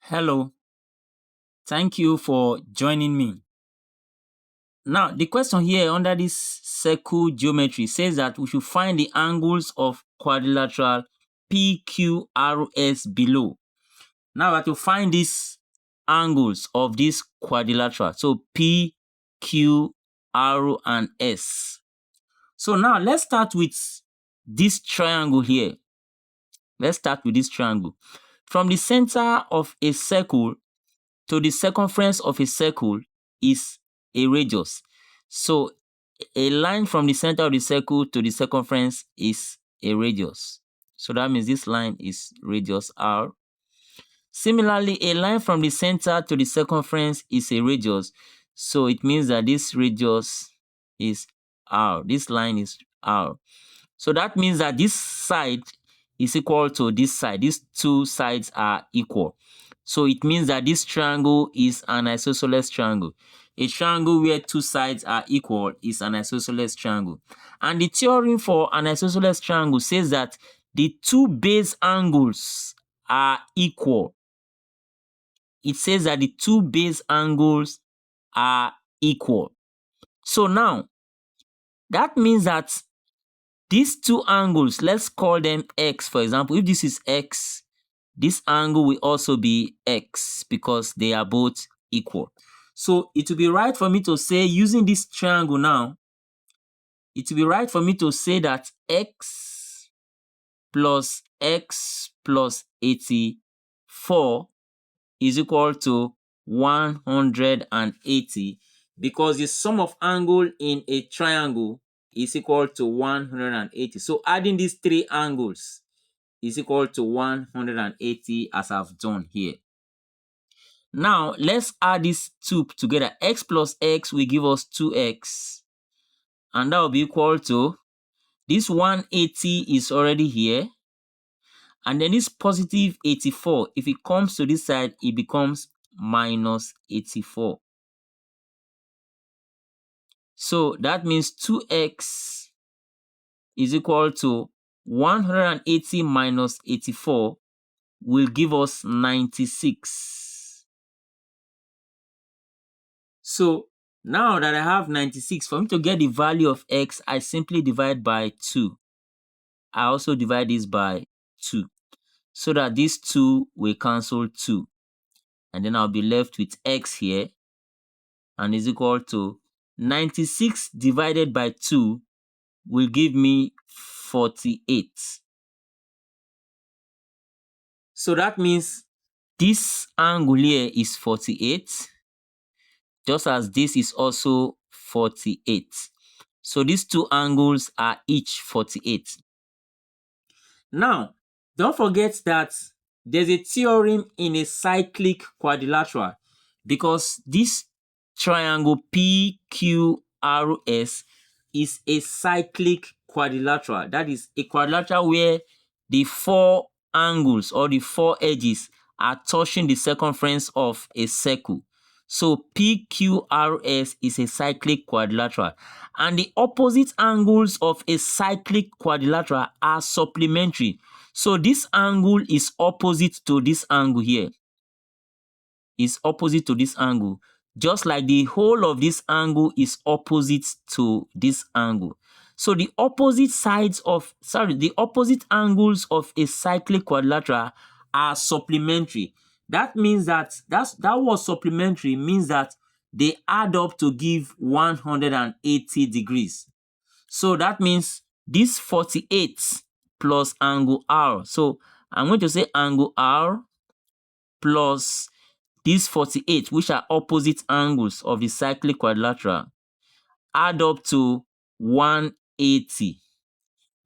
Hello, thank you for joining me. Now, the question here under this circle geometry says that we should find the angles of quadrilateral PQRS below. Now, we have to find these angles of this quadrilateral. So, P, Q, R, and S. So, now let's start with this triangle here. Let's start with this triangle. From the center of a circle to the circumference of a circle is a radius. So a line from the center of the circle to the circumference is a radius. So that means this line is radius r. Similarly, a line from the center to the circumference is a radius. So it means that this radius is r. This line is r. So that means that this side is equal to this side. These two sides are equal. So it means that this triangle is an isosceles triangle. A triangle where two sides are equal is an isosceles triangle. And the theorem for an isosceles triangle says that the two base angles are equal. It says that the two base angles are equal. So now, that means that these two angles, let's call them x, for example. If this is x, this angle will also be x because they are both equal. So it will be right for me to say, using this triangle now, it will be right for me to say that x plus x plus 84 is equal to 180 because the sum of angle in a triangle is equal to 180. So adding these three angles is equal to 180 as I've done here. Now, let's add these two together. X plus x will give us 2x. And that will be equal to, this 180 is already here. And then this positive 84, if it comes to this side, it becomes minus 84. So that means 2x is equal to 180 minus 84 will give us 96. So now that I have 96, for me to get the value of x, I simply divide by 2. I also divide this by 2. So that these 2 will cancel 2. And then I'll be left with x here. And is equal to 96 divided by 2 will give me 48. So that means this angle here is 48. Just as this is also 48. So these two angles are each 48. Now, don't forget that there's a theorem in a cyclic quadrilateral because this triangle PQRS is a cyclic quadrilateral. That is a quadrilateral where the four angles or the four edges are touching the circumference of a circle. So PQRS is a cyclic quadrilateral. And the opposite angles of a cyclic quadrilateral are supplementary. So this angle is opposite to this angle here. Is opposite to this angle. Just like the whole of this angle is opposite to this angle. So the opposite angles of a cyclic quadrilateral are supplementary. That means that word supplementary means that they add up to give 180 degrees. So that means this 48 plus angle R. So I'm going to say angle R plus these 48, which are opposite angles of the cyclic quadrilateral, add up to 180,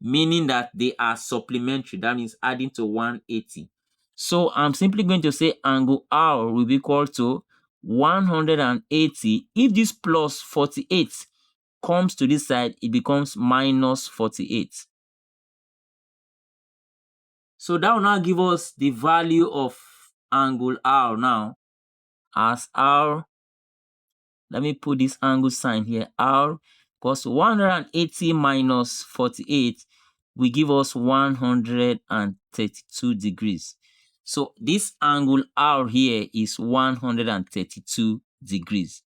meaning that they are supplementary. That means adding to 180. So I'm simply going to say angle R will be equal to 180. If this plus 48 comes to this side, it becomes minus 48. So that will now give us the value of angle R now as R. Let me put this angle sign here. R because 180 minus 48 will give us 132 degrees. So this angle R here is 132 degrees.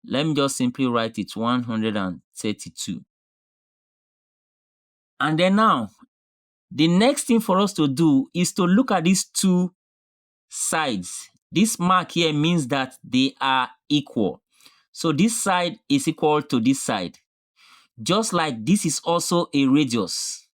Let me just simply write it 132. And then now, the next thing for us to do is to look at these two sides. This mark here means that they are equal. So this side is equal to this side. Just like this is also a radius.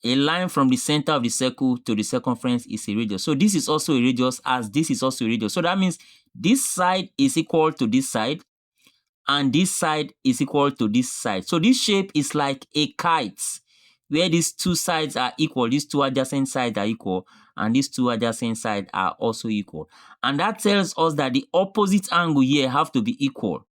A line from the center of the circle to the circumference is a radius. So this is also a radius, as this is also a radius. So that means this side is equal to this side, and this side is equal to this side. So this shape is like a kite, where these two sides are equal, these two adjacent sides are equal, and these two adjacent sides are also equal. And that tells us that the opposite angle here have to be equal.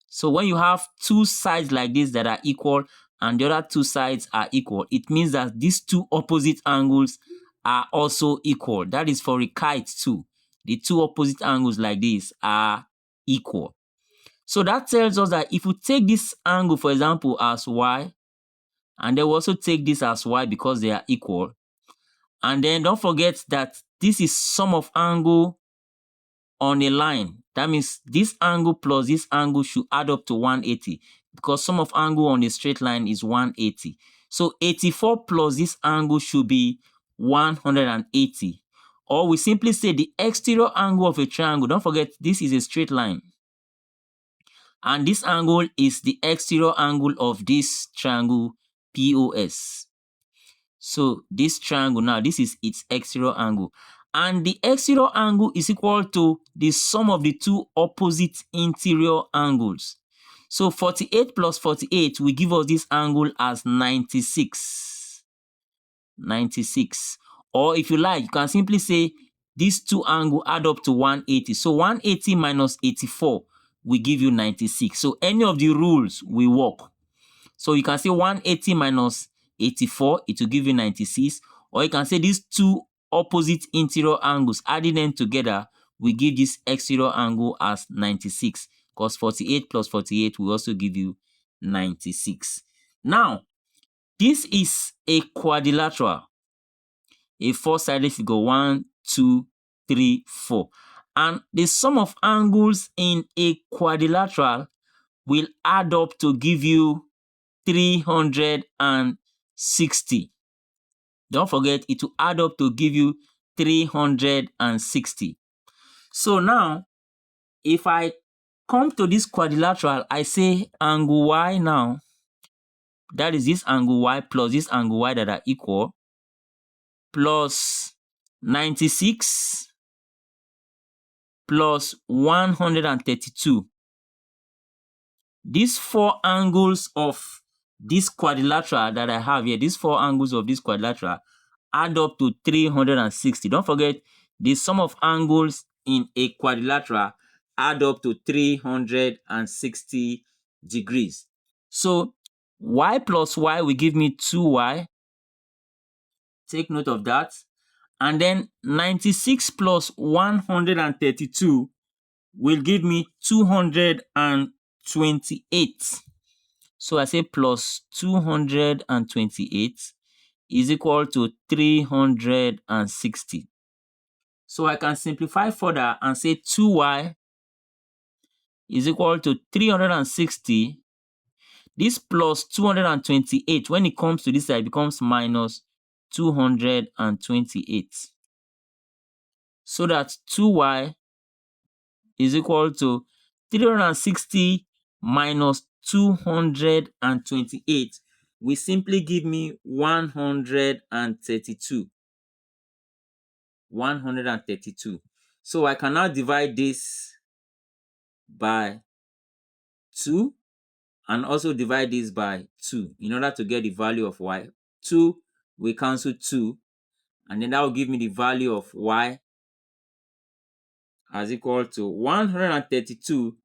So when you have two sides like this that are equal and the other two sides are equal, it means that these two opposite angles are also equal. That is for a kite too. The two opposite angles like this are equal. So that tells us that if we take this angle, for example, as y, and then we also take this as y because they are equal, and then don't forget that this is sum of angle on a line. That means this angle plus this angle should add up to 180, because sum of angle on a straight line is 180. So 84 plus this angle should be 180. Or we simply say the exterior angle of a triangle. Don't forget, this is a straight line. And this angle is the exterior angle of this triangle POS. So this triangle now, this is its exterior angle. And the exterior angle is equal to the sum of the two opposite interior angles. So 48 plus 48 will give us this angle as 96. 96. Or if you like, you can simply say these two angles add up to 180. So 180 minus 84 will give you 96. So any of the rules will work. So you can say 180 minus 84, it will give you 96. Or you can say these two opposite interior angles, adding them together, will give this exterior angle as 96. Because 48 plus 48 will also give you 96. Now, this is a quadrilateral. A four-sided figure, 1, 2, 3, 4. And the sum of angles in a quadrilateral will add up to give you 360. Don't forget, it will add up to give you 360. So now, if I come to this quadrilateral, I say angle y now, that is this angle y plus this angle y that are equal, plus 96 plus 132. These four angles of this quadrilateral that I have here, these four angles of this quadrilateral add up to 360. Don't forget, the sum of angles in a quadrilateral add up to 360 degrees. So y plus y will give me 2y. Take note of that. And then 96 plus 132 will give me 228. So I say plus 228 is equal to 360. So I can simplify further and say 2y is equal to 360. This plus 228, when it comes to this side, becomes minus 228. So that 2y is equal to 360 minus 228 will simply give me 132. 132. So I can now divide this by 2 and also divide this by 2 in order to get the value of y. 2 will cancel 2, and then that will give me the value of y as equal to 132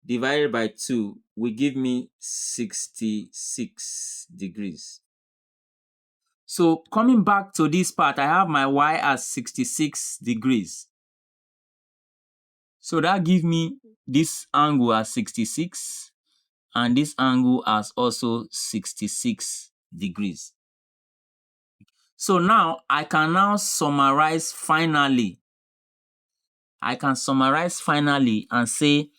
divided by 2 will give me 66 degrees. So coming back to this part, I have my y as 66 degrees. So that gives me this angle as 66 and this angle as also 66 degrees. So now I can now summarize finally. I can summarize finally and say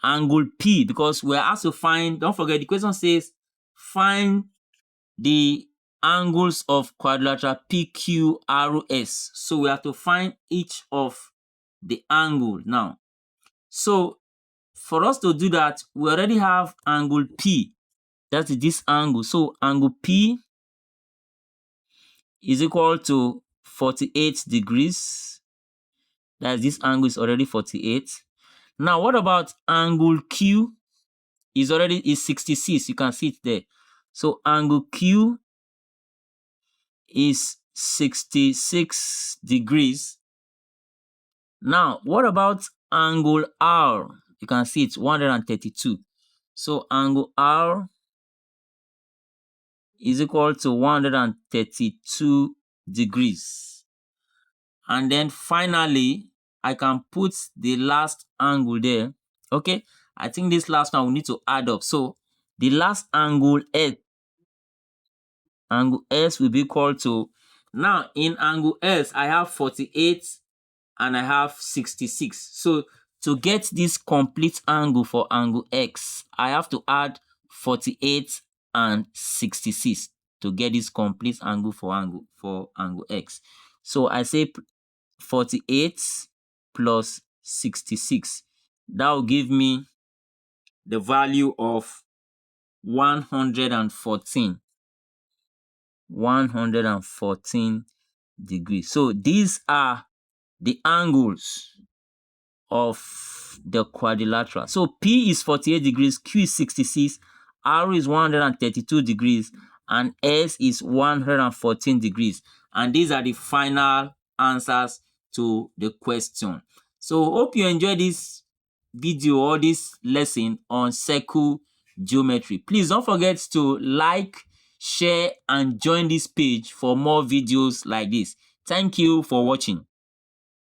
angle P, because we're asked to find, don't forget the question says find the angles of quadrilateral PQRS. So we have to find each of the angle now. So for us to do that, we already have angle P. That is this angle. So angle P is equal to 48 degrees. That is, this angle is already 48. Now, what about angle Q? Is 66. You can see it there. So angle Q is 66 degrees. Now, what about angle R? You can see it's 132. So angle R is equal to 132 degrees. And then finally, I can put the last angle there. Okay, I think this last one we need to add up. So the last angle S will be equal to, now in angle S, I have 48 and I have 66. So to get this complete angle for angle X, I have to add 48 and 66 to get this complete angle for angle X. So I say 48 plus 66. That will give me the value of 114. 114 degrees. So these are the angles of the quadrilateral. So P is 48 degrees, Q is 66, R is 132 degrees, and S is 114 degrees. And these are the final answers to the question. So hope you enjoyed this video or this lesson on circle geometry. Please don't forget to like, share, and join this page for more videos like this. Thank you for watching.